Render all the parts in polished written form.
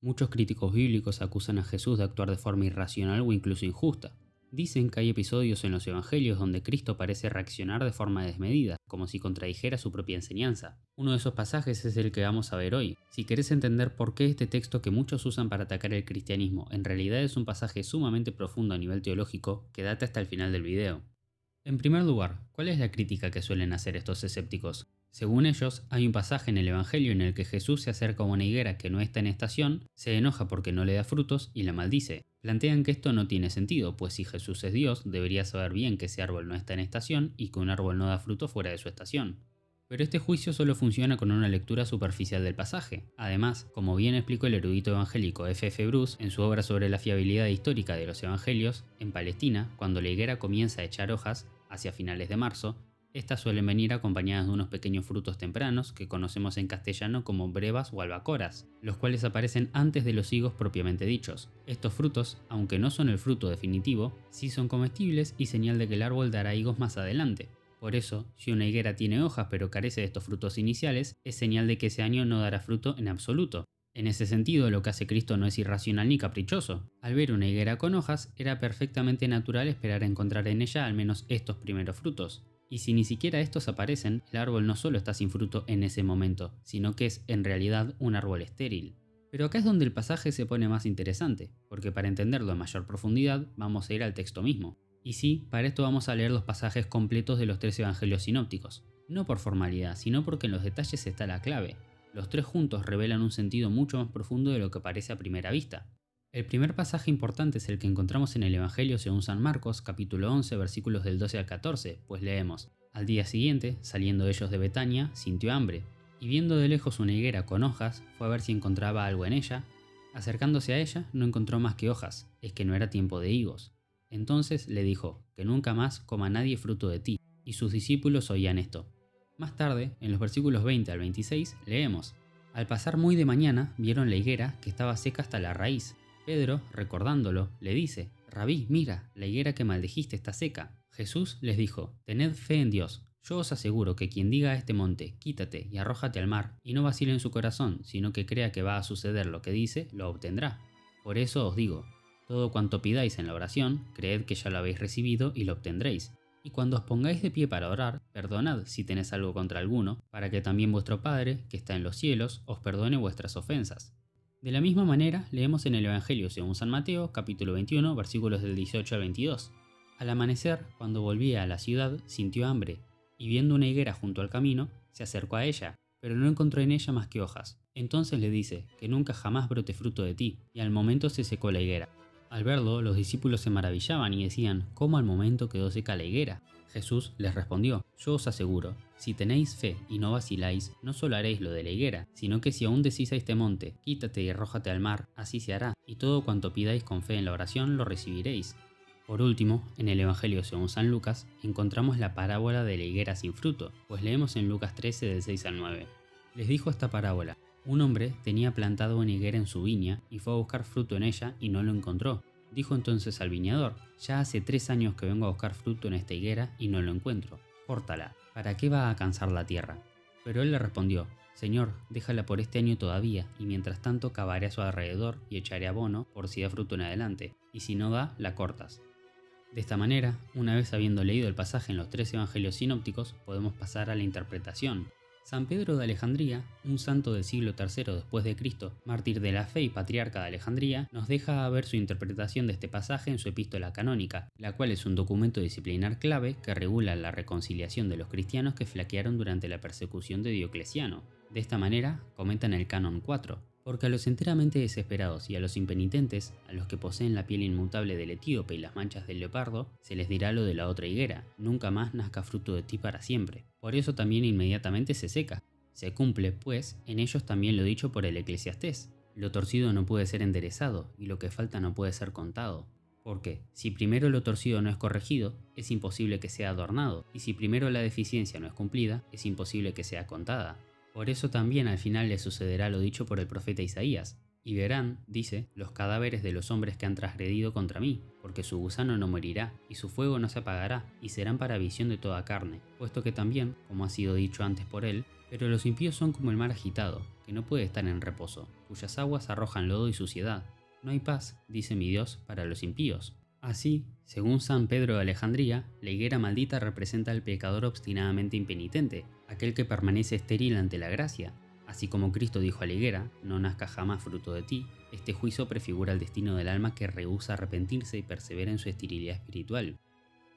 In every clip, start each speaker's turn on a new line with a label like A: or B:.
A: Muchos críticos bíblicos acusan a Jesús de actuar de forma irracional o incluso injusta. Dicen que hay episodios en los evangelios donde Cristo parece reaccionar de forma desmedida, como si contradijera su propia enseñanza. Uno de esos pasajes es el que vamos a ver hoy. Si querés entender por qué este texto que muchos usan para atacar el cristianismo en realidad es un pasaje sumamente profundo a nivel teológico, quédate hasta el final del video. En primer lugar, ¿cuál es la crítica que suelen hacer estos escépticos? Según ellos, hay un pasaje en el Evangelio en el que Jesús se acerca a una higuera que no está en estación, se enoja porque no le da frutos y la maldice. Plantean que esto no tiene sentido, pues si Jesús es Dios, debería saber bien que ese árbol no está en estación y que un árbol no da fruto fuera de su estación. Pero este juicio solo funciona con una lectura superficial del pasaje. Además, como bien explicó el erudito evangélico F.F. Bruce en su obra sobre la fiabilidad histórica de los evangelios, en Palestina, cuando la higuera comienza a echar hojas, hacia finales de marzo, estas suelen venir acompañadas de unos pequeños frutos tempranos que conocemos en castellano como brevas o albacoras, los cuales aparecen antes de los higos propiamente dichos. Estos frutos, aunque no son el fruto definitivo, sí son comestibles y señal de que el árbol dará higos más adelante. Por eso, si una higuera tiene hojas pero carece de estos frutos iniciales, es señal de que ese año no dará fruto en absoluto. En ese sentido, lo que hace Cristo no es irracional ni caprichoso. Al ver una higuera con hojas, era perfectamente natural esperar encontrar en ella al menos estos primeros frutos. Y si ni siquiera estos aparecen, el árbol no solo está sin fruto en ese momento, sino que es en realidad un árbol estéril. Pero acá es donde el pasaje se pone más interesante, porque para entenderlo en mayor profundidad vamos a ir al texto mismo. Y sí, para esto vamos a leer los pasajes completos de los 3 evangelios sinópticos. No por formalidad, sino porque en los detalles está la clave. Los 3 juntos revelan un sentido mucho más profundo de lo que parece a primera vista. El primer pasaje importante es el que encontramos en el Evangelio según San Marcos, capítulo 11, versículos del 12 al 14, pues leemos: Al día siguiente, saliendo ellos de Betania, sintió hambre, y viendo de lejos una higuera con hojas, fue a ver si encontraba algo en ella. Acercándose a ella, no encontró más que hojas, es que no era tiempo de higos. Entonces le dijo, que nunca más coma nadie fruto de ti, y sus discípulos oían esto. Más tarde, en los versículos 20 al 26, leemos: Al pasar muy de mañana, vieron la higuera que estaba seca hasta la raíz. Pedro, recordándolo, le dice: Rabí, mira, la higuera que maldijiste está seca. Jesús les dijo: Tened fe en Dios. Yo os aseguro que quien diga a este monte, quítate y arrójate al mar, y no vacile en su corazón, sino que crea que va a suceder lo que dice, lo obtendrá. Por eso os digo, todo cuanto pidáis en la oración, creed que ya lo habéis recibido y lo obtendréis. Y cuando os pongáis de pie para orar, perdonad si tenéis algo contra alguno, para que también vuestro Padre, que está en los cielos, os perdone vuestras ofensas. De la misma manera, leemos en el Evangelio según San Mateo, capítulo 21, versículos del 18 al 22. Al amanecer, cuando volvía a la ciudad, sintió hambre, y viendo una higuera junto al camino, se acercó a ella, pero no encontró en ella más que hojas. Entonces le dice, que nunca jamás brote fruto de ti, y al momento se secó la higuera. Al verlo, los discípulos se maravillaban y decían, ¿cómo al momento quedó seca la higuera? Jesús les respondió, yo os aseguro, si tenéis fe y no vaciláis, no solo haréis lo de la higuera, sino que si aún decís a este monte, quítate y arrójate al mar, así se hará, y todo cuanto pidáis con fe en la oración lo recibiréis. Por último, en el Evangelio según San Lucas, encontramos la parábola de la higuera sin fruto, pues leemos en Lucas 13 del 6 al 9. Les dijo esta parábola: un hombre tenía plantado una higuera en su viña y fue a buscar fruto en ella y no lo encontró. Dijo entonces al viñador: ya hace 3 años que vengo a buscar fruto en esta higuera y no lo encuentro. Córtala, ¿para qué va a cansar la tierra? Pero él le respondió: Señor, déjala por este año todavía, y mientras tanto cavaré a su alrededor y echaré abono por si da fruto en adelante, y si no da, la cortas. De esta manera, una vez habiendo leído el pasaje en los 3 evangelios sinópticos, podemos pasar a la interpretación. San Pedro de Alejandría, un santo del siglo III después de Cristo, mártir de la fe y patriarca de Alejandría, nos deja ver su interpretación de este pasaje en su epístola canónica, la cual es un documento disciplinar clave que regula la reconciliación de los cristianos que flaquearon durante la persecución de Diocleciano. De esta manera, comenta en el Canon 4, porque a los enteramente desesperados y a los impenitentes, a los que poseen la piel inmutable del etíope y las manchas del leopardo, se les dirá lo de la otra higuera, nunca más nazca fruto de ti para siempre. Por eso también inmediatamente se seca. Se cumple, pues, en ellos también lo dicho por el Eclesiastés: lo torcido no puede ser enderezado, y lo que falta no puede ser contado. Porque, si primero lo torcido no es corregido, es imposible que sea adornado, y si primero la deficiencia no es cumplida, es imposible que sea contada. Por eso también al final le sucederá lo dicho por el profeta Isaías: y verán, dice, los cadáveres de los hombres que han transgredido contra mí, porque su gusano no morirá, y su fuego no se apagará, y serán para visión de toda carne, puesto que también, como ha sido dicho antes por él, pero los impíos son como el mar agitado, que no puede estar en reposo, cuyas aguas arrojan lodo y suciedad. No hay paz, dice mi Dios, para los impíos. Así, según San Pedro de Alejandría, la higuera maldita representa al pecador obstinadamente impenitente, aquel que permanece estéril ante la gracia. Así como Cristo dijo a la higuera, no nazca jamás fruto de ti, este juicio prefigura el destino del alma que rehúsa arrepentirse y persevera en su esterilidad espiritual.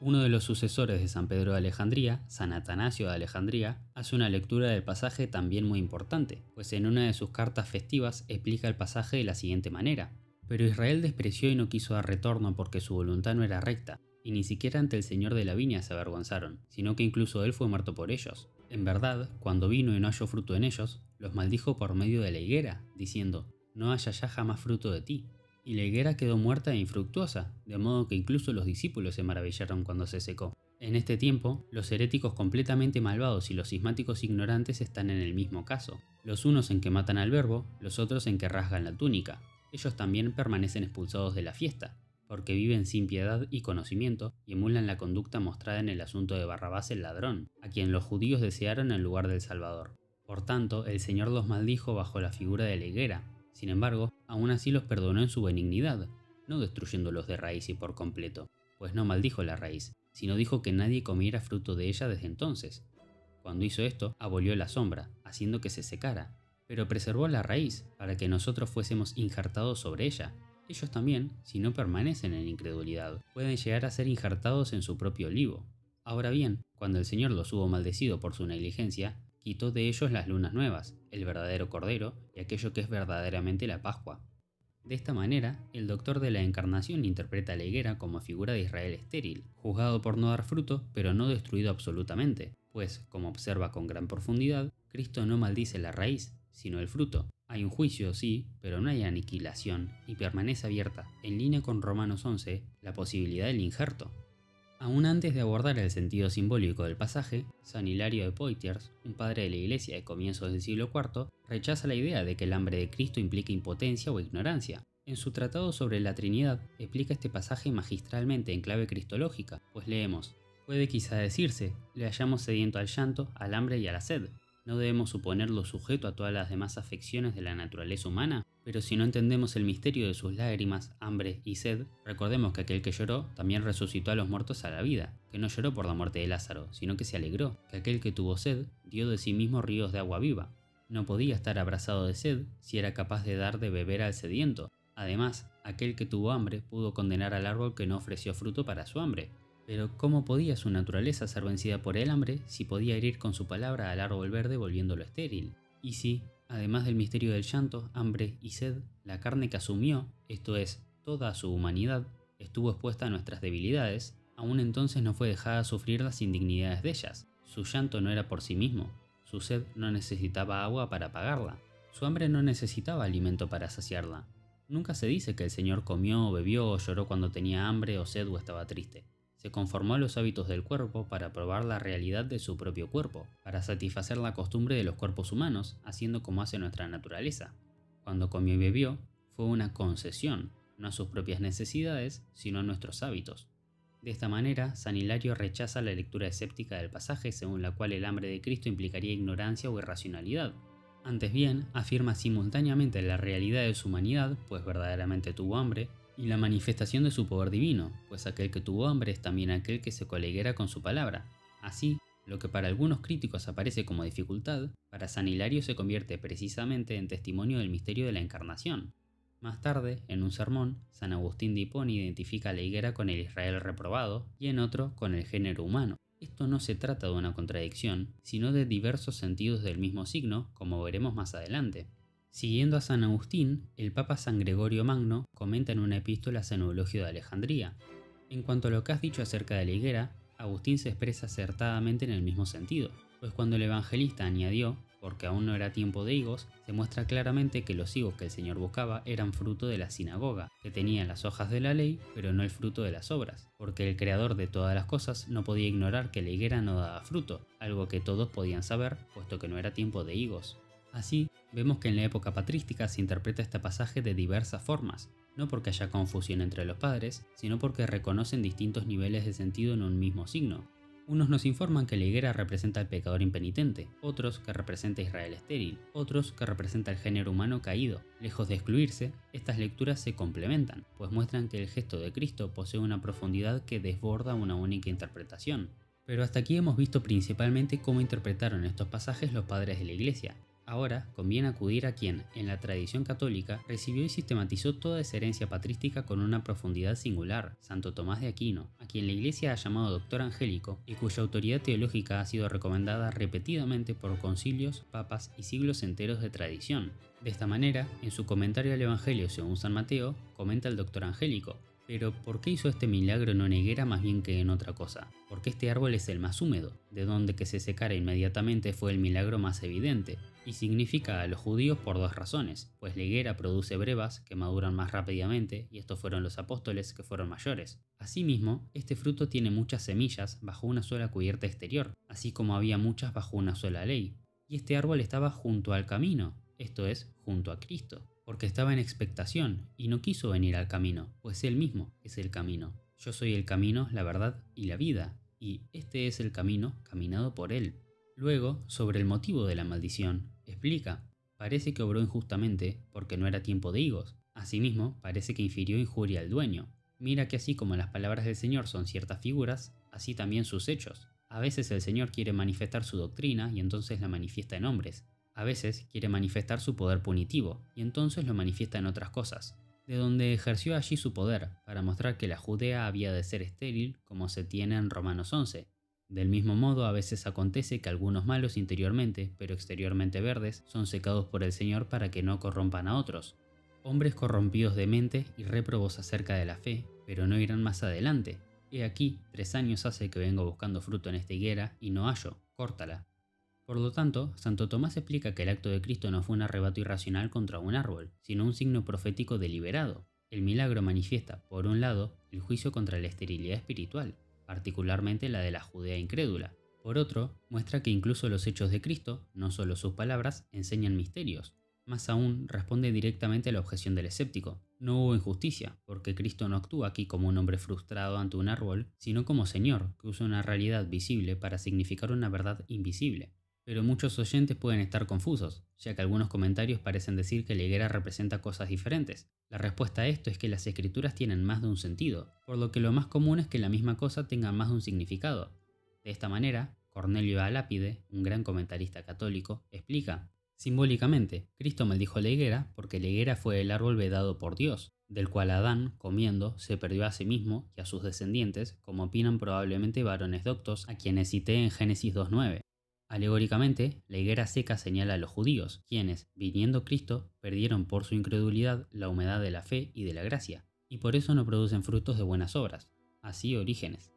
A: Uno de los sucesores de San Pedro de Alejandría, San Atanasio de Alejandría, hace una lectura del pasaje también muy importante, pues en una de sus cartas festivas explica el pasaje de la siguiente manera: pero Israel despreció y no quiso dar retorno porque su voluntad no era recta, y ni siquiera ante el Señor de la viña se avergonzaron, sino que incluso él fue muerto por ellos. En verdad, cuando vino y no halló fruto en ellos, los maldijo por medio de la higuera, diciendo, no haya ya jamás fruto de ti. Y la higuera quedó muerta e infructuosa, de modo que incluso los discípulos se maravillaron cuando se secó. En este tiempo, los heréticos completamente malvados y los cismáticos ignorantes están en el mismo caso, los unos en que matan al verbo, los otros en que rasgan la túnica. Ellos también permanecen expulsados de la fiesta, porque viven sin piedad y conocimiento y emulan la conducta mostrada en el asunto de Barrabás el ladrón, a quien los judíos desearon en lugar del Salvador. Por tanto, el Señor los maldijo bajo la figura de la higuera. Sin embargo, aún así los perdonó en su benignidad, no destruyéndolos de raíz y por completo, pues no maldijo la raíz, sino dijo que nadie comiera fruto de ella desde entonces. Cuando hizo esto, abolió la sombra, haciendo que se secara, pero preservó la raíz para que nosotros fuésemos injertados sobre ella. Ellos también, si no permanecen en incredulidad, pueden llegar a ser injertados en su propio olivo. Ahora bien, cuando el Señor los hubo maldecido por su negligencia, quitó de ellos las lunas nuevas, el verdadero Cordero y aquello que es verdaderamente la Pascua. De esta manera, el doctor de la Encarnación interpreta a la higuera como figura de Israel estéril, juzgado por no dar fruto, pero no destruido absolutamente, pues, como observa con gran profundidad, Cristo no maldice la raíz, sino el fruto. Hay un juicio, sí, pero no hay aniquilación, y permanece abierta, en línea con Romanos 11, la posibilidad del injerto. Aún antes de abordar el sentido simbólico del pasaje, San Hilario de Poitiers, un padre de la Iglesia de comienzos del siglo IV, rechaza la idea de que el hambre de Cristo implica impotencia o ignorancia. En su tratado sobre la Trinidad, explica este pasaje magistralmente en clave cristológica, pues leemos: puede quizá decirse, le hallamos sediento al llanto, al hambre y a la sed. ¿No debemos suponerlo sujeto a todas las demás afecciones de la naturaleza humana? Pero si no entendemos el misterio de sus lágrimas, hambre y sed, recordemos que aquel que lloró también resucitó a los muertos a la vida, que no lloró por la muerte de Lázaro, sino que se alegró, que aquel que tuvo sed dio de sí mismo ríos de agua viva. No podía estar abrasado de sed si era capaz de dar de beber al sediento. Además, aquel que tuvo hambre pudo condenar al árbol que no ofreció fruto para su hambre. Pero ¿cómo podía su naturaleza ser vencida por el hambre si podía herir con su palabra al árbol verde volviéndolo estéril? Y si, además del misterio del llanto, hambre y sed, la carne que asumió, esto es, toda su humanidad, estuvo expuesta a nuestras debilidades, aún entonces no fue dejada sufrir las indignidades de ellas. Su llanto no era por sí mismo, su sed no necesitaba agua para apagarla, su hambre no necesitaba alimento para saciarla. Nunca se dice que el Señor comió o bebió o lloró cuando tenía hambre o sed o estaba triste. Se conformó a los hábitos del cuerpo para probar la realidad de su propio cuerpo, para satisfacer la costumbre de los cuerpos humanos, haciendo como hace nuestra naturaleza. Cuando comió y bebió, fue una concesión, no a sus propias necesidades, sino a nuestros hábitos. De esta manera, San Hilario rechaza la lectura escéptica del pasaje según la cual el hambre de Cristo implicaría ignorancia o irracionalidad. Antes bien, afirma simultáneamente la realidad de su humanidad, pues verdaderamente tuvo hambre, y la manifestación de su poder divino, pues aquel que tuvo hambre es también aquel que se coleguera con su palabra. Así, lo que para algunos críticos aparece como dificultad, para San Hilario se convierte precisamente en testimonio del misterio de la Encarnación. Más tarde, en un sermón, San Agustín de Hipona identifica a la higuera con el Israel reprobado y en otro con el género humano. Esto no se trata de una contradicción, sino de diversos sentidos del mismo signo, como veremos más adelante. Siguiendo a San Agustín, el Papa San Gregorio Magno comenta en una epístola a San Eulogio de Alejandría: en cuanto a lo que has dicho acerca de la higuera, Agustín se expresa acertadamente en el mismo sentido, pues cuando el evangelista añadió, porque aún no era tiempo de higos, se muestra claramente que los higos que el Señor buscaba eran fruto de la sinagoga, que tenían las hojas de la ley, pero no el fruto de las obras, porque el creador de todas las cosas no podía ignorar que la higuera no daba fruto, algo que todos podían saber, puesto que no era tiempo de higos. Así, vemos que en la época patrística se interpreta este pasaje de diversas formas, no porque haya confusión entre los padres, sino porque reconocen distintos niveles de sentido en un mismo signo. Unos nos informan que la higuera representa al pecador impenitente, otros que representa a Israel estéril, otros que representa al género humano caído. Lejos de excluirse, estas lecturas se complementan, pues muestran que el gesto de Cristo posee una profundidad que desborda una única interpretación. Pero hasta aquí hemos visto principalmente cómo interpretaron estos pasajes los padres de la Iglesia. Ahora conviene acudir a quien, en la tradición católica, recibió y sistematizó toda esa herencia patrística con una profundidad singular, Santo Tomás de Aquino, a quien la Iglesia ha llamado Doctor Angélico y cuya autoridad teológica ha sido recomendada repetidamente por concilios, papas y siglos enteros de tradición. De esta manera, en su comentario al Evangelio según San Mateo, comenta el Doctor Angélico: pero ¿por qué hizo este milagro en una higuera más bien que en otra cosa? Porque este árbol es el más húmedo, de donde que se secara inmediatamente fue el milagro más evidente, y significa a los judíos por dos razones, pues la higuera produce brevas que maduran más rápidamente, y estos fueron los apóstoles que fueron mayores. Asimismo, este fruto tiene muchas semillas bajo una sola cubierta exterior, así como había muchas bajo una sola ley. Y este árbol estaba junto al camino, esto es, junto a Cristo, porque estaba en expectación y no quiso venir al camino, pues Él mismo es el camino. Yo soy el camino, la verdad y la vida, y este es el camino caminado por Él. Luego, sobre el motivo de la maldición, explica: parece que obró injustamente porque no era tiempo de higos. Asimismo, parece que infirió injuria al dueño. Mira que así como las palabras del Señor son ciertas figuras, así también sus hechos. A veces el Señor quiere manifestar su doctrina y entonces la manifiesta en hombres. A veces quiere manifestar su poder punitivo, y entonces lo manifiesta en otras cosas, de donde ejerció allí su poder, para mostrar que la Judea había de ser estéril, como se tiene en Romanos 11. Del mismo modo, a veces acontece que algunos malos interiormente, pero exteriormente verdes, son secados por el Señor para que no corrompan a otros. Hombres corrompidos de mente y réprobos acerca de la fe, pero no irán más adelante. He aquí, 3 años hace que vengo buscando fruto en esta higuera y no hallo, córtala. Por lo tanto, Santo Tomás explica que el acto de Cristo no fue un arrebato irracional contra un árbol, sino un signo profético deliberado. El milagro manifiesta, por un lado, el juicio contra la esterilidad espiritual, particularmente la de la Judea incrédula. Por otro, muestra que incluso los hechos de Cristo, no solo sus palabras, enseñan misterios. Más aún, responde directamente a la objeción del escéptico. No hubo injusticia, porque Cristo no actúa aquí como un hombre frustrado ante un árbol, sino como Señor, que usa una realidad visible para significar una verdad invisible. Pero muchos oyentes pueden estar confusos, ya que algunos comentarios parecen decir que la higuera representa cosas diferentes. La respuesta a esto es que las escrituras tienen más de un sentido, por lo que lo más común es que la misma cosa tenga más de un significado. De esta manera, Cornelio Alápide, un gran comentarista católico, explica: simbólicamente, Cristo maldijo la higuera porque la higuera fue el árbol vedado por Dios, del cual Adán, comiendo, se perdió a sí mismo y a sus descendientes, como opinan probablemente varones doctos a quienes cité en Génesis 2:9. Alegóricamente, la higuera seca señala a los judíos, quienes, viniendo Cristo, perdieron por su incredulidad la humedad de la fe y de la gracia, y por eso no producen frutos de buenas obras. Así Orígenes.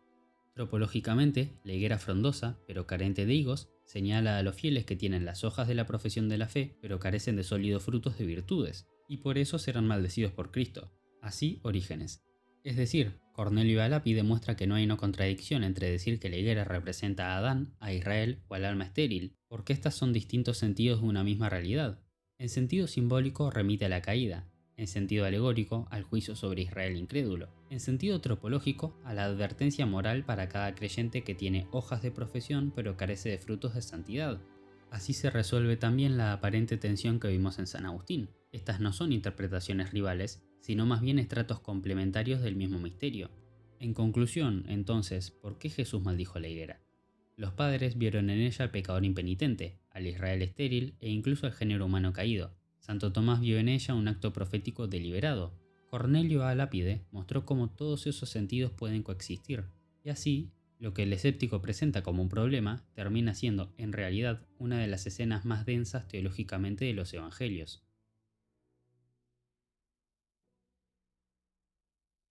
A: Tropológicamente, la higuera frondosa, pero carente de higos, señala a los fieles que tienen las hojas de la profesión de la fe, pero carecen de sólidos frutos de virtudes, y por eso serán maldecidos por Cristo. Así Orígenes. Es decir, Cornelio Alápide demuestra que no hay una contradicción entre decir que la higuera representa a Adán, a Israel o al alma estéril, porque estas son distintos sentidos de una misma realidad. En sentido simbólico remite a la caída, en sentido alegórico al juicio sobre Israel incrédulo, en sentido tropológico a la advertencia moral para cada creyente que tiene hojas de profesión pero carece de frutos de santidad. Así se resuelve también la aparente tensión que vimos en San Agustín. Estas no son interpretaciones rivales, sino más bien estratos complementarios del mismo misterio. En conclusión, entonces, ¿por qué Jesús maldijo la higuera? Los padres vieron en ella al pecador impenitente, al Israel estéril e incluso al género humano caído. Santo Tomás vio en ella un acto profético deliberado. Cornelio Alápide mostró cómo todos esos sentidos pueden coexistir, y así, lo que el escéptico presenta como un problema termina siendo, en realidad, una de las escenas más densas teológicamente de los evangelios.